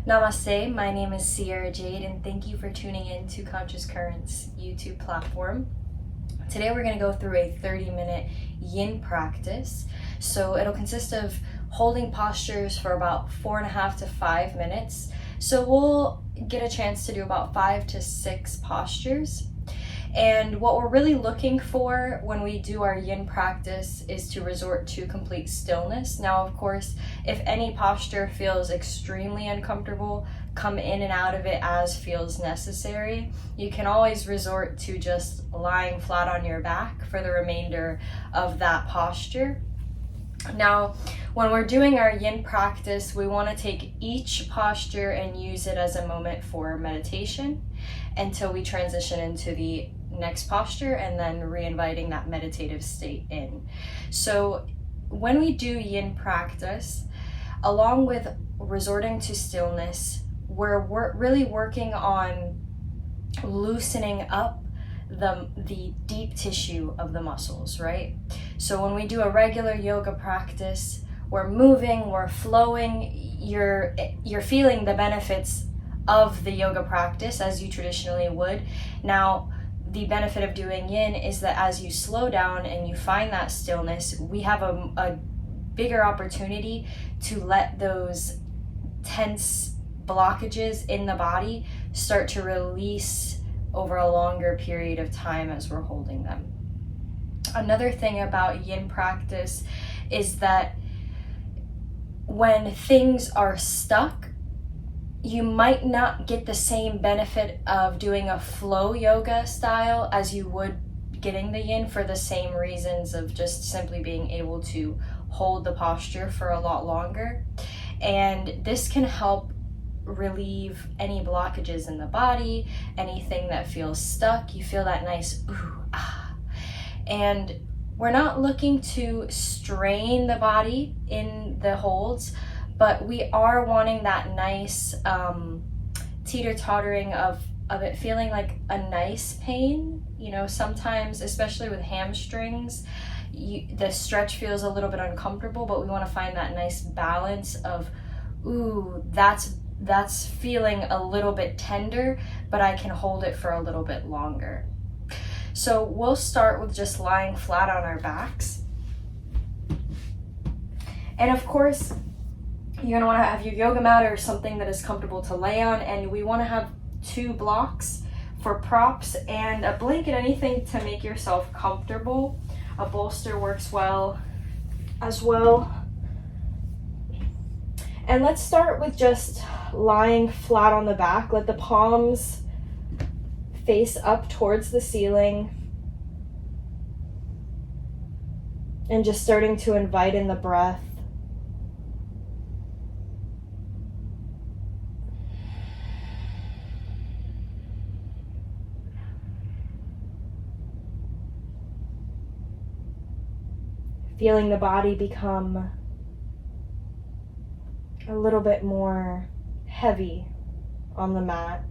Namaste, my name is Sierra Jade, and thank you for tuning in to Conscious Currents YouTube platform. Today we're going to go through a 30-minute yin practice. So it'll consist of holding postures for about 4.5 to 5 minutes. So we'll get a chance to do about 5 to 6 postures. And what we're really looking for when we do our yin practice is to resort to complete stillness. Now, of course, if any posture feels extremely uncomfortable, come in and out of it as feels necessary. You can always resort to just lying flat on your back for the remainder of that posture. Now, when we're doing our yin practice, we want to take each posture and use it as a moment for meditation until we transition into the next posture and then re-inviting that meditative state in. So when we do yin practice, along with resorting to stillness, we're really working on loosening up the deep tissue of the muscles, right? So when we do a regular yoga practice, we're moving, we're flowing, you're feeling the benefits of the yoga practice as you traditionally would. Now, the benefit of doing yin is that as you slow down and you find that stillness, we have a bigger opportunity to let those tense blockages in the body start to release over a longer period of time as we're holding them. Another thing about yin practice is that when things are stuck, you might not get the same benefit of doing a flow yoga style as you would getting the yin, for the same reasons of just simply being able to hold the posture for a lot longer. And this can help relieve any blockages in the body, anything that feels stuck. You feel that nice ooh, ah. And we're not looking to strain the body in the holds, but we are wanting that nice teeter-tottering of it feeling like a nice pain. You know, sometimes, especially with hamstrings, the stretch feels a little bit uncomfortable, but we want to find that nice balance of, ooh, that's feeling a little bit tender, but I can hold it for a little bit longer. So we'll start with just lying flat on our backs. And of course, you're gonna wanna have your yoga mat or something that is comfortable to lay on, and we wanna have 2 blocks for props and a blanket, anything to make yourself comfortable. A bolster works well as well. And let's start with just lying flat on the back. Let the palms face up towards the ceiling. And just starting to invite in the breath. Feeling the body become a little bit more heavy on the mat.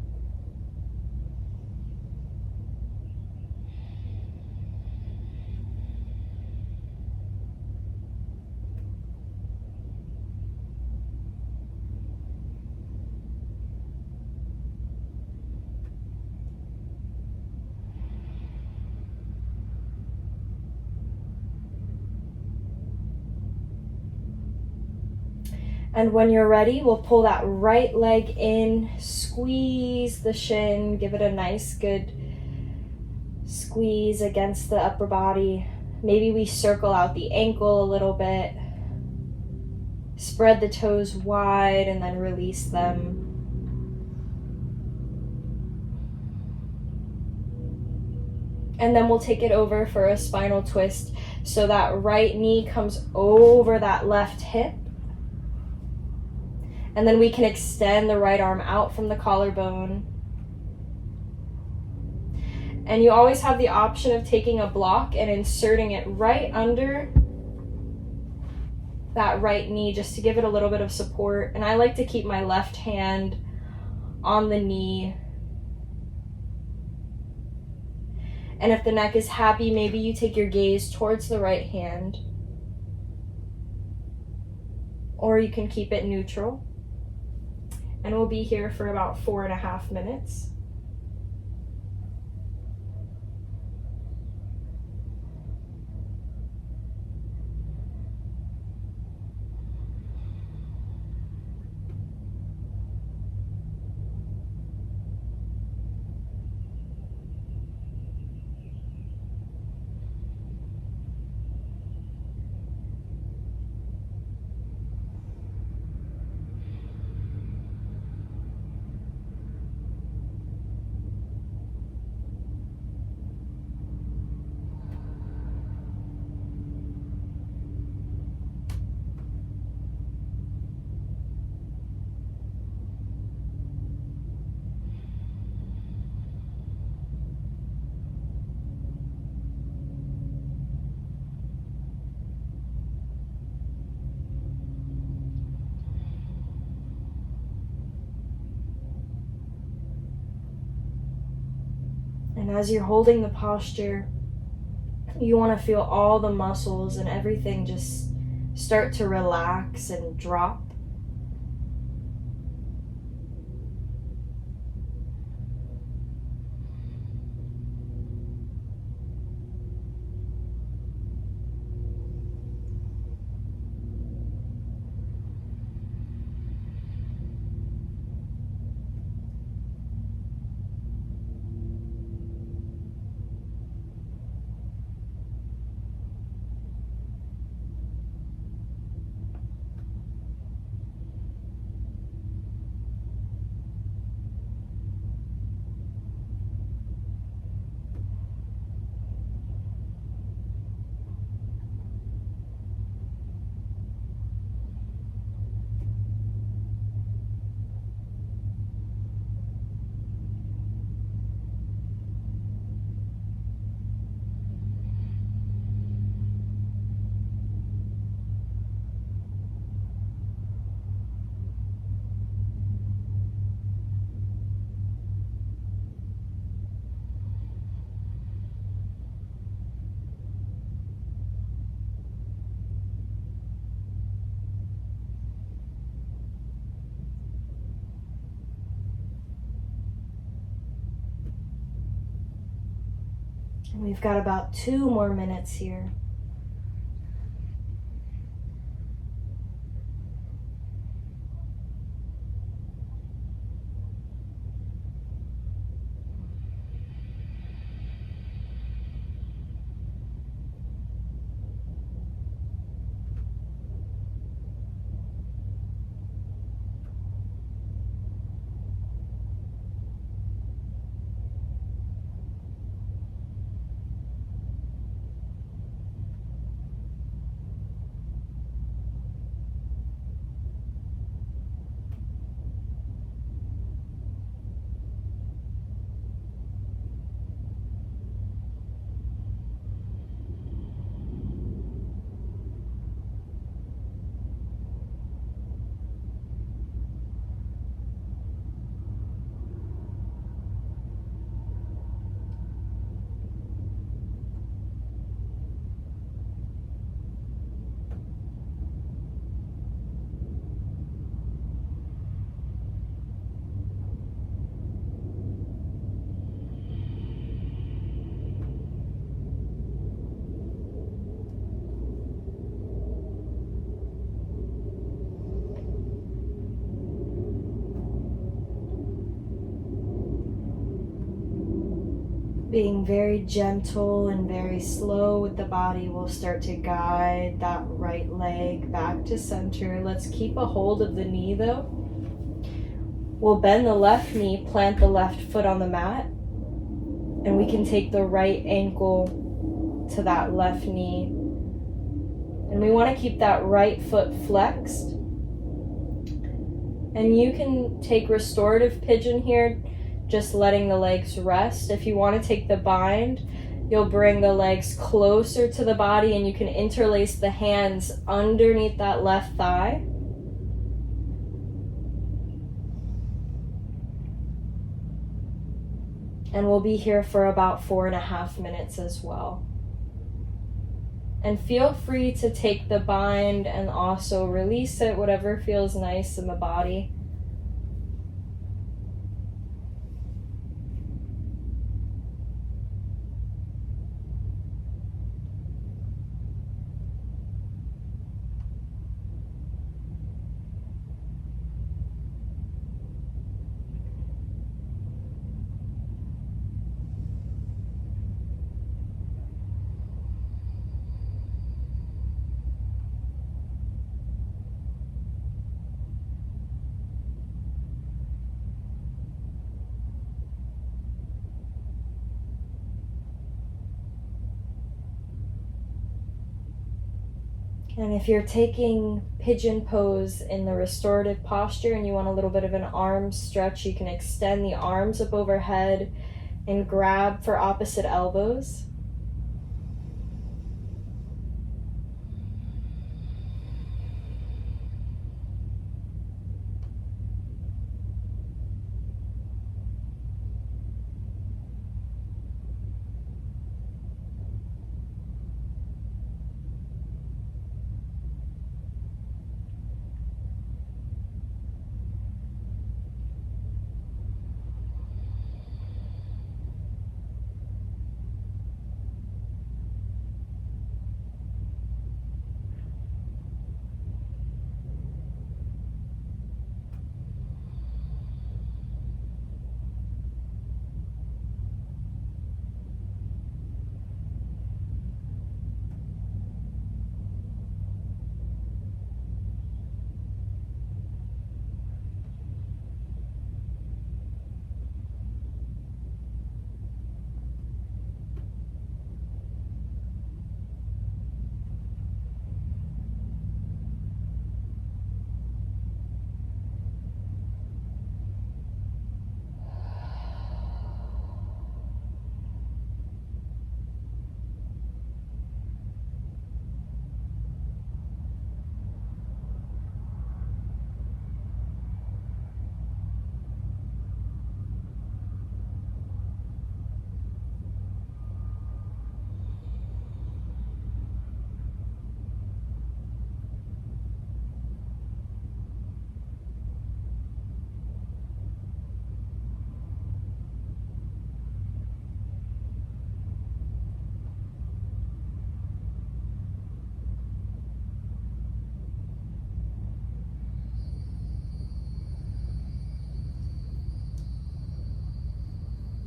And when you're ready, we'll pull that right leg in, squeeze the shin, give it a nice good squeeze against the upper body. Maybe we circle out the ankle a little bit, spread the toes wide and then release them. And then we'll take it over for a spinal twist. So that right knee comes over that left hip. And then we can extend the right arm out from the collarbone. And you always have the option of taking a block and inserting it right under that right knee just to give it a little bit of support. And I like to keep my left hand on the knee. And if the neck is happy, maybe you take your gaze towards the right hand. Or you can keep it neutral. And we'll be here for about 4.5 minutes. And as you're holding the posture, you want to feel all the muscles and everything just start to relax and drop. And we've got about 2 more minutes here. Being very gentle and very slow with the body, we'll start to guide that right leg back to center. Let's keep a hold of the knee though. We'll bend the left knee, plant the left foot on the mat, and we can take the right ankle to that left knee. And we want to keep that right foot flexed. And you can take restorative pigeon here, just letting the legs rest. If you want to take the bind, you'll bring the legs closer to the body and you can interlace the hands underneath that left thigh. And we'll be here for about 4.5 minutes as well. And feel free to take the bind and also release it, whatever feels nice in the body. And if you're taking pigeon pose in the restorative posture and you want a little bit of an arm stretch, you can extend the arms up overhead and grab for opposite elbows.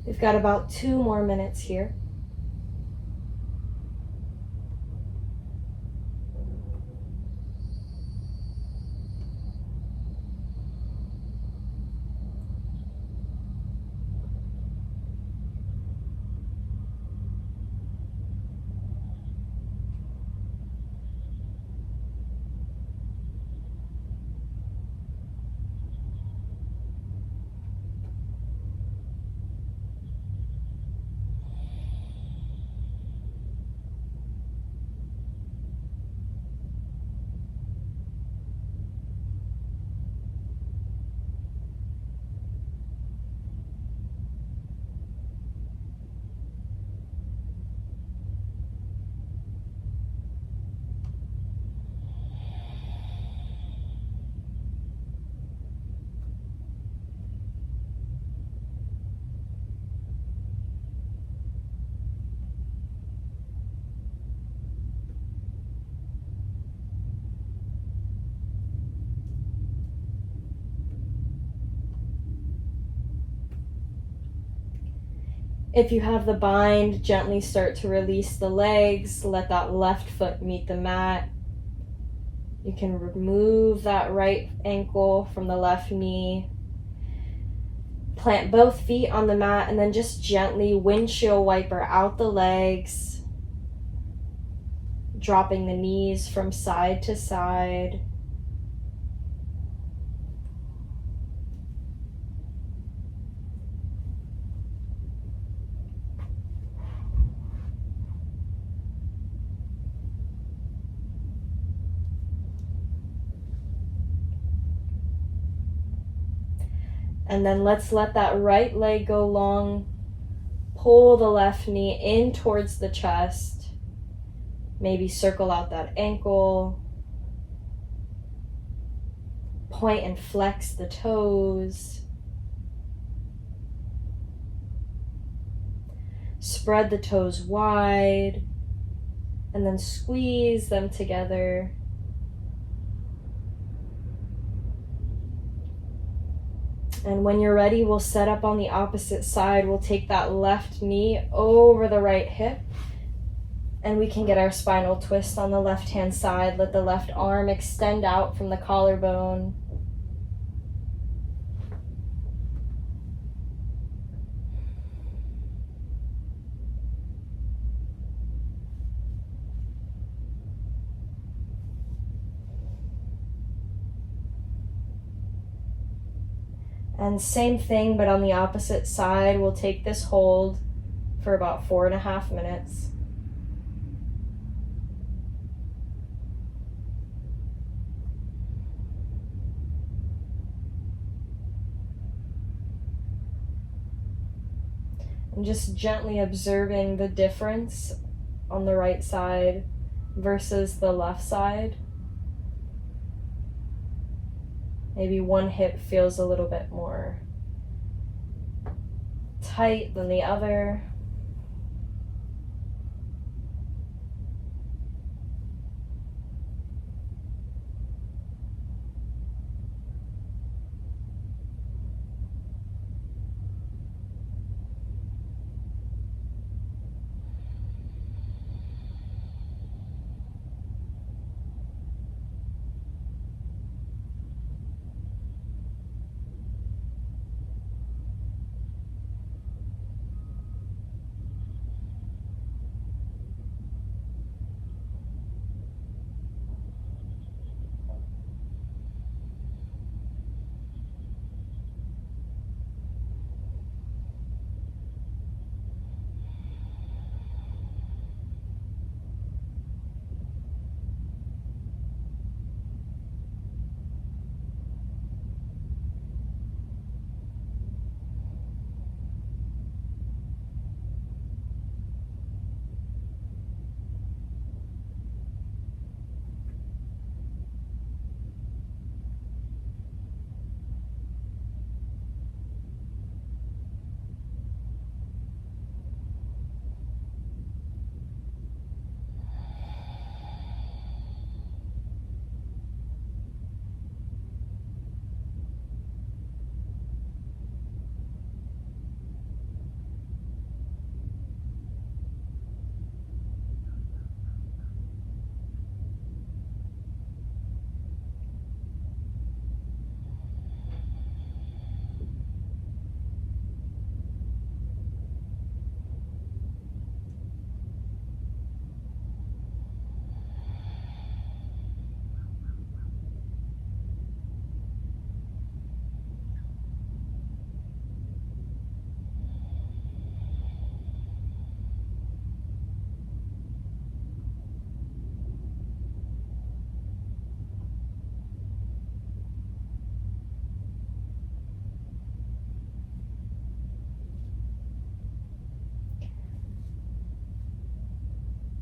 We've got about 2 more minutes here. If you have the bind, gently start to release the legs. Let that left foot meet the mat. You can remove that right ankle from the left knee. Plant both feet on the mat and then just gently windshield wiper out the legs, dropping the knees from side to side. And then let's let that right leg go long. Pull the left knee in towards the chest. Maybe circle out that ankle. Point and flex the toes. Spread the toes wide. And then squeeze them together. And when you're ready, we'll set up on the opposite side. We'll take that left knee over the right hip. And we can get our spinal twist on the left-hand side. Let the left arm extend out from the collarbone. And same thing, but on the opposite side, we'll take this hold for about 4.5 minutes. And just gently observing the difference on the right side versus the left side. Maybe one hip feels a little bit more tight than the other.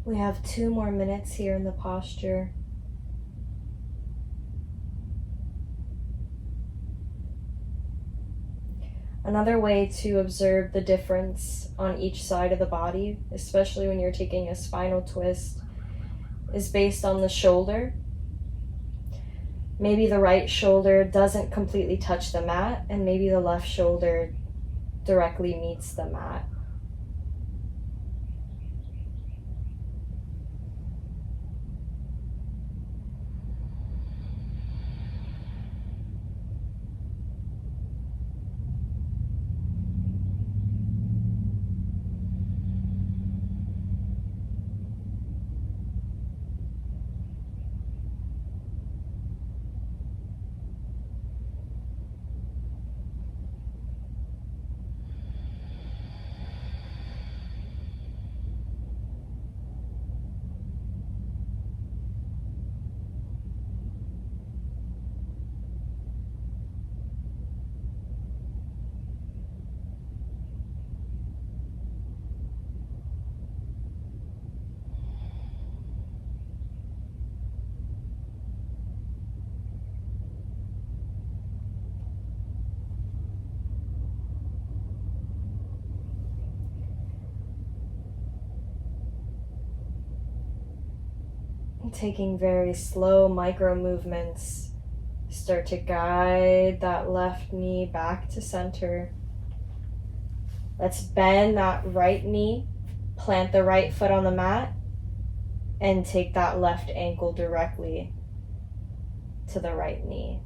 We have 2 more minutes here in the posture. Another way to observe the difference on each side of the body, especially when you're taking a spinal twist, is based on the shoulder. Maybe the right shoulder doesn't completely touch the mat, and maybe the left shoulder directly meets the mat. Taking very slow micro movements, start to guide that left knee back to center. Let's bend that right knee, plant the right foot on the mat, and take that left ankle directly to the right knee.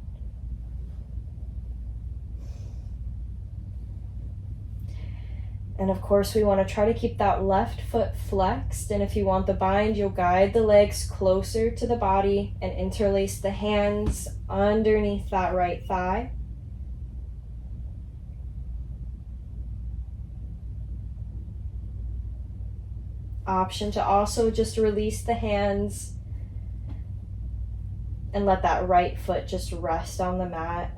And of course, we want to try to keep that left foot flexed. And if you want the bind, you'll guide the legs closer to the body and interlace the hands underneath that right thigh. option to also just release the hands and let that right foot just rest on the mat.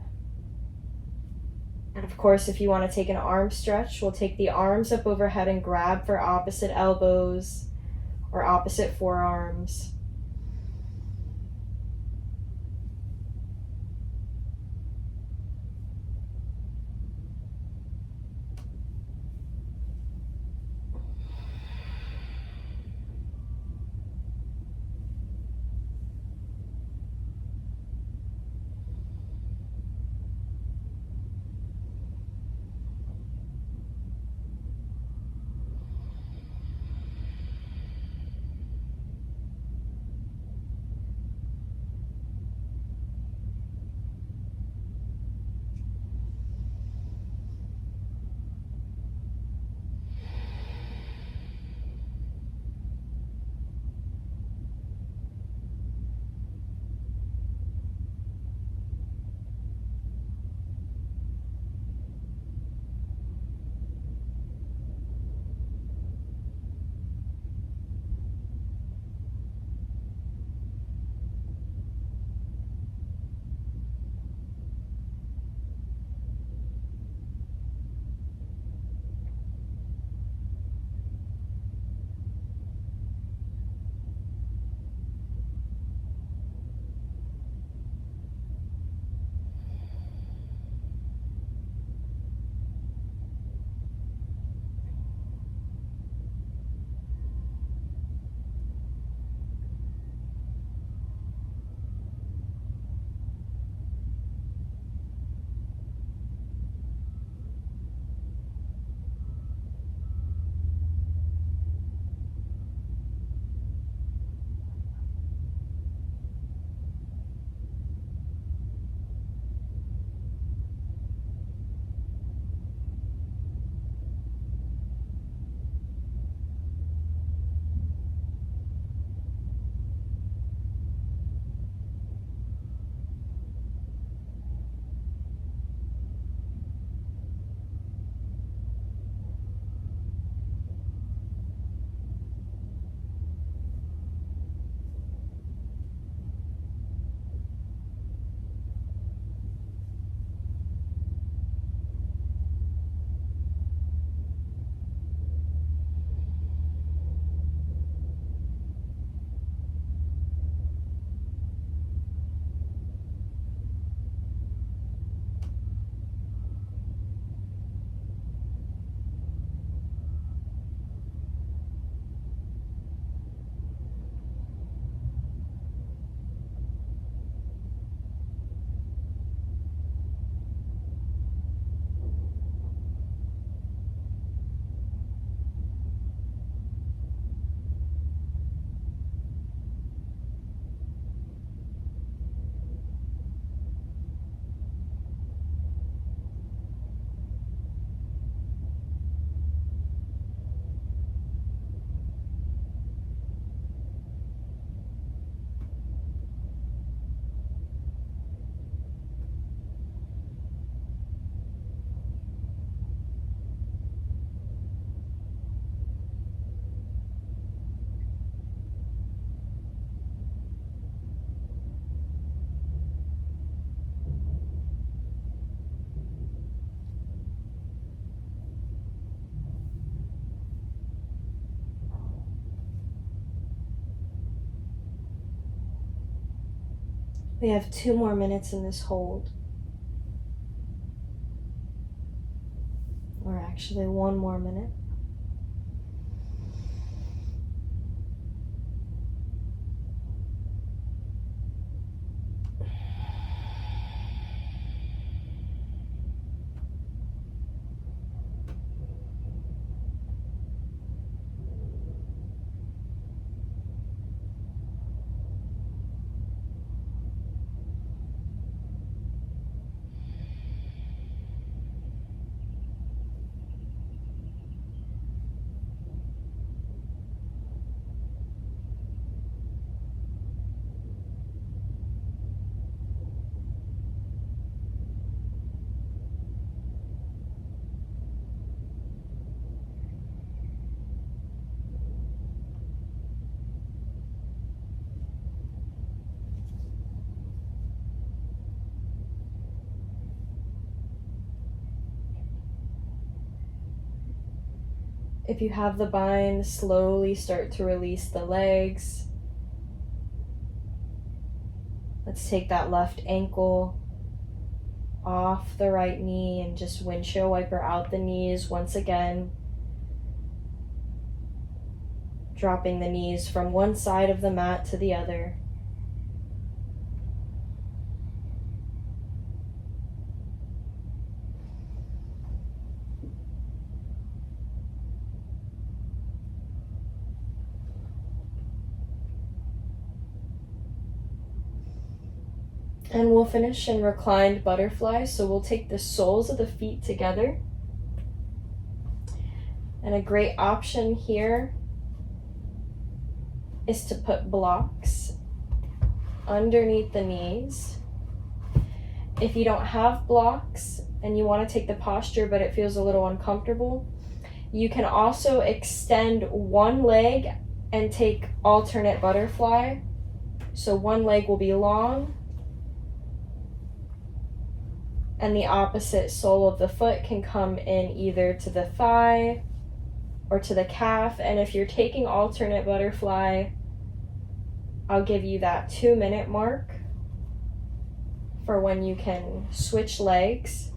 And of course, if you want to take an arm stretch, we'll take the arms up overhead and grab for opposite elbows or opposite forearms. We have 2 more minutes in this hold. Or actually 1 more minute. If you have the bind, slowly start to release the legs. Let's take that left ankle off the right knee and just windshield wiper out the knees once again. Dropping the knees from one side of the mat to the other. And we'll finish in reclined butterfly. So we'll take the soles of the feet together. And a great option here is to put blocks underneath the knees. If you don't have blocks and you want to take the posture but it feels a little uncomfortable, you can also extend one leg and take alternate butterfly. So one leg will be long and the opposite sole of the foot can come in either to the thigh or to the calf. And if you're taking alternate butterfly, I'll give you that 2-minute mark for when you can switch legs.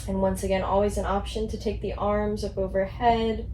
And once again, always an option to take the arms up overhead.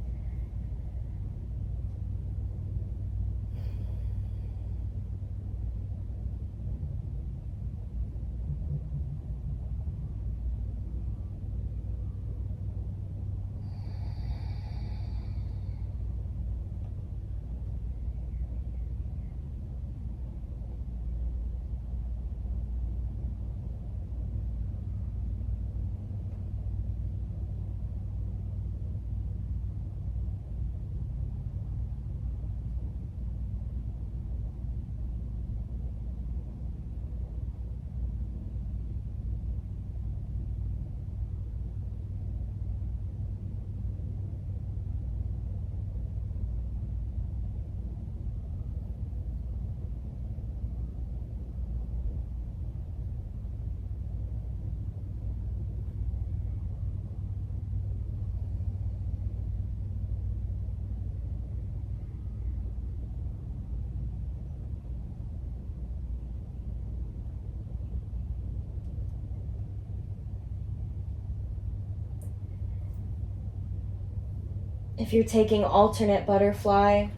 If you're taking alternate butterfly,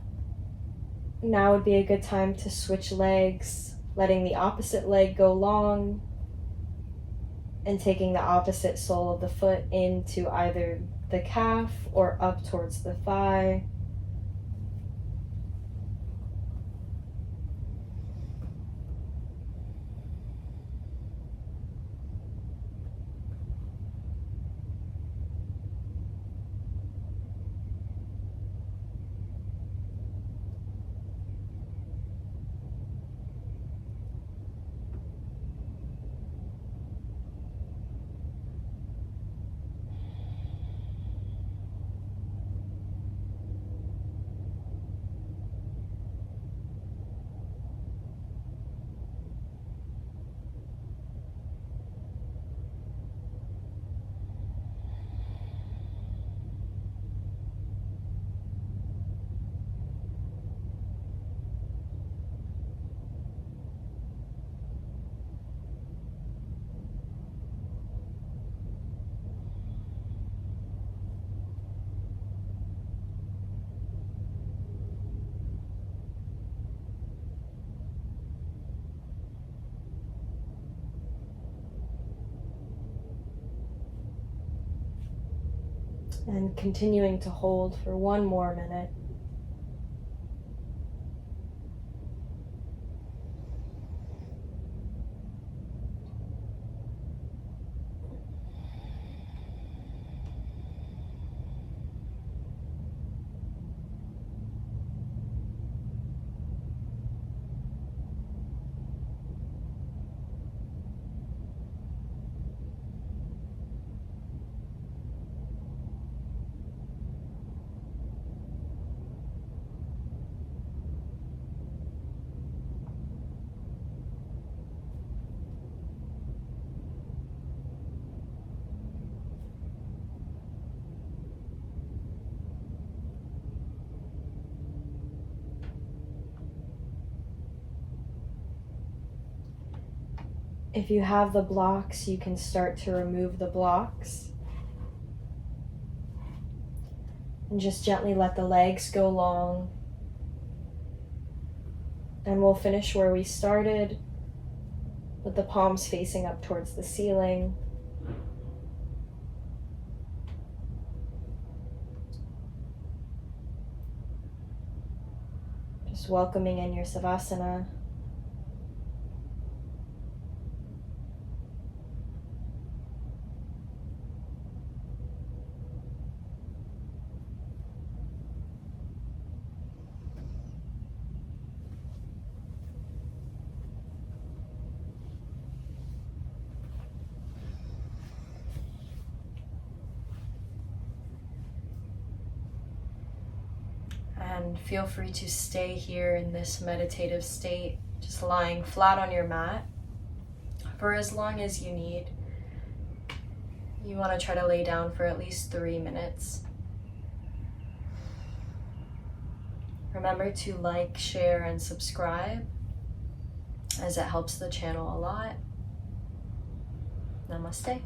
now would be a good time to switch legs, letting the opposite leg go long and taking the opposite sole of the foot into either the calf or up towards the thigh. And continuing to hold for 1 more minute. If you have the blocks, you can start to remove the blocks. And just gently let the legs go long. And we'll finish where we started, with the palms facing up towards the ceiling. Just welcoming in your Savasana. And feel free to stay here in this meditative state, just lying flat on your mat for as long as you need. You want to try to lay down for at least 3 minutes. Remember to like, share, and subscribe, as it helps the channel a lot. Namaste.